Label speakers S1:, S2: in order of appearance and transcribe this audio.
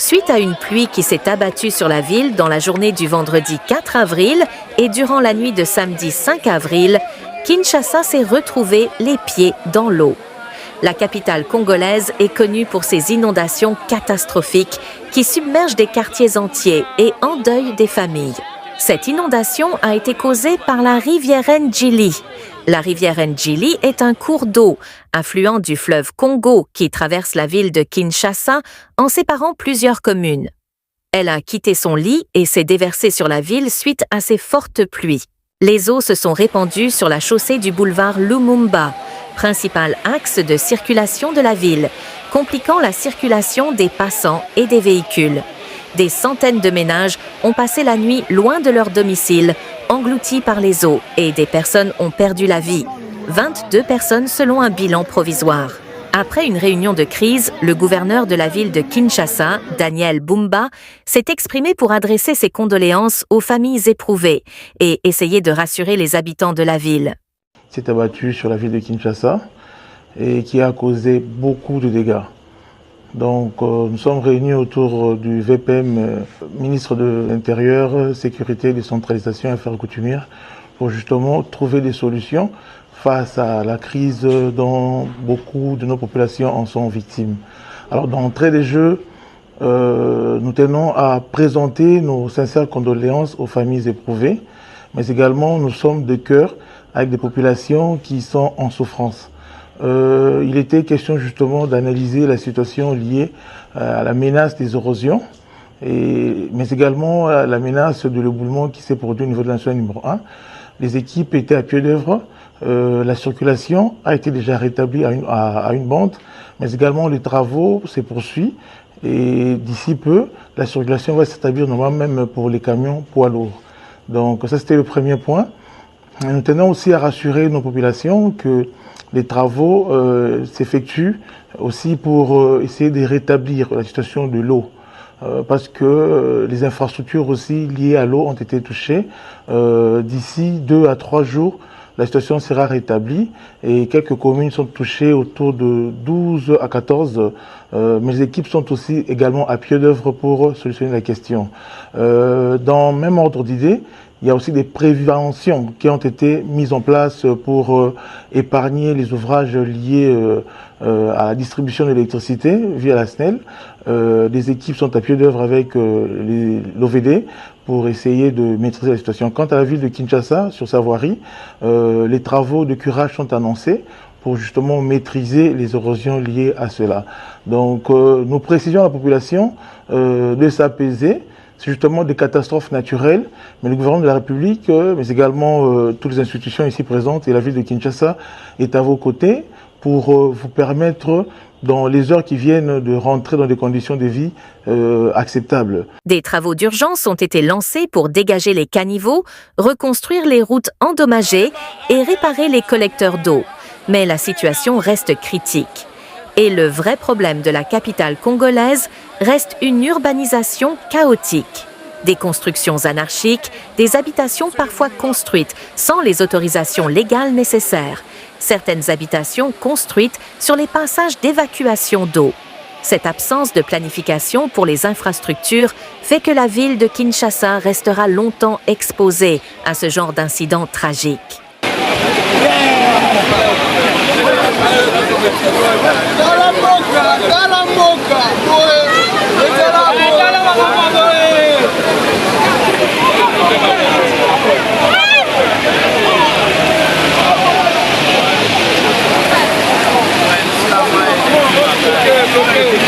S1: Suite à une pluie qui s'est abattue sur la ville dans la journée du vendredi 4 avril et durant la nuit de samedi 5 avril, Kinshasa s'est retrouvée les pieds dans l'eau. La capitale congolaise est connue pour ses inondations catastrophiques qui submergent des quartiers entiers et endeuillent des familles. Cette inondation a été causée par la rivière Ndjili. La rivière Ndjili est un cours d'eau, affluent du fleuve Congo qui traverse la ville de Kinshasa en séparant plusieurs communes. Elle a quitté son lit et s'est déversée sur la ville suite à ces fortes pluies. Les eaux se sont répandues sur la chaussée du boulevard Lumumba, principal axe de circulation de la ville, compliquant la circulation des passants et des véhicules. Des centaines de ménages ont passé la nuit loin de leur domicile, engloutis par les eaux, et des personnes ont perdu la vie. 22 personnes selon un bilan provisoire. Après une réunion de crise, le gouverneur de la ville de Kinshasa, Daniel Bumba, s'est exprimé pour adresser ses condoléances aux familles éprouvées et essayer de rassurer les habitants de la ville.
S2: S'est abattu sur la ville de Kinshasa et qui a causé beaucoup de dégâts. Donc nous sommes réunis autour du VPM, ministre de l'Intérieur, Sécurité, Décentralisation et Affaires coutumières, pour justement trouver des solutions face à la crise dont beaucoup de nos populations en sont victimes. Alors d'entrée des jeux, nous tenons à présenter nos sincères condoléances aux familles éprouvées, mais également nous sommes de cœur avec des populations qui sont en souffrance. Il était question justement d'analyser la situation liée à la menace des érosions, mais également à la menace de l'éboulement qui s'est produit au niveau de la nationale numéro 1. Les équipes étaient à pied d'œuvre, la circulation a été déjà rétablie à une bande, mais également les travaux se poursuivent et d'ici peu, la circulation va s'établir normalement même pour les camions poids lourds. Donc ça c'était le premier point. Nous tenons aussi à rassurer nos populations que les travaux s'effectuent aussi pour essayer de rétablir la situation de l'eau. Parce que les infrastructures aussi liées à l'eau ont été touchées. D'ici 2 à 3 jours, la situation sera rétablie et quelques communes sont touchées autour de 12 à 14. Mais les équipes sont aussi également à pied d'œuvre pour solutionner la question. Dans le même ordre d'idée, il y a aussi des préventions qui ont été mises en place pour épargner les ouvrages liés à la distribution de l'électricité via la SNEL. Les équipes sont à pied d'œuvre avec l'OVD pour essayer de maîtriser la situation. Quant à la ville de Kinshasa, sur sa voirie, les travaux de curage sont annoncés pour justement maîtriser les érosions liées à cela. Donc nous précisons à la population de s'apaiser. C'est justement des catastrophes naturelles, mais le gouvernement de la République, mais également toutes les institutions ici présentes et la ville de Kinshasa est à vos côtés pour vous permettre, dans les heures qui viennent, de rentrer dans des conditions de vie acceptables.
S1: Des travaux d'urgence ont été lancés pour dégager les caniveaux, reconstruire les routes endommagées et réparer les collecteurs d'eau. Mais la situation reste critique. Et le vrai problème de la capitale congolaise reste une urbanisation chaotique. Des constructions anarchiques, des habitations parfois construites sans les autorisations légales nécessaires. Certaines habitations construites sur les passages d'évacuation d'eau. Cette absence de planification pour les infrastructures fait que la ville de Kinshasa restera longtemps exposée à ce genre d'incidents tragiques.
S3: Okay.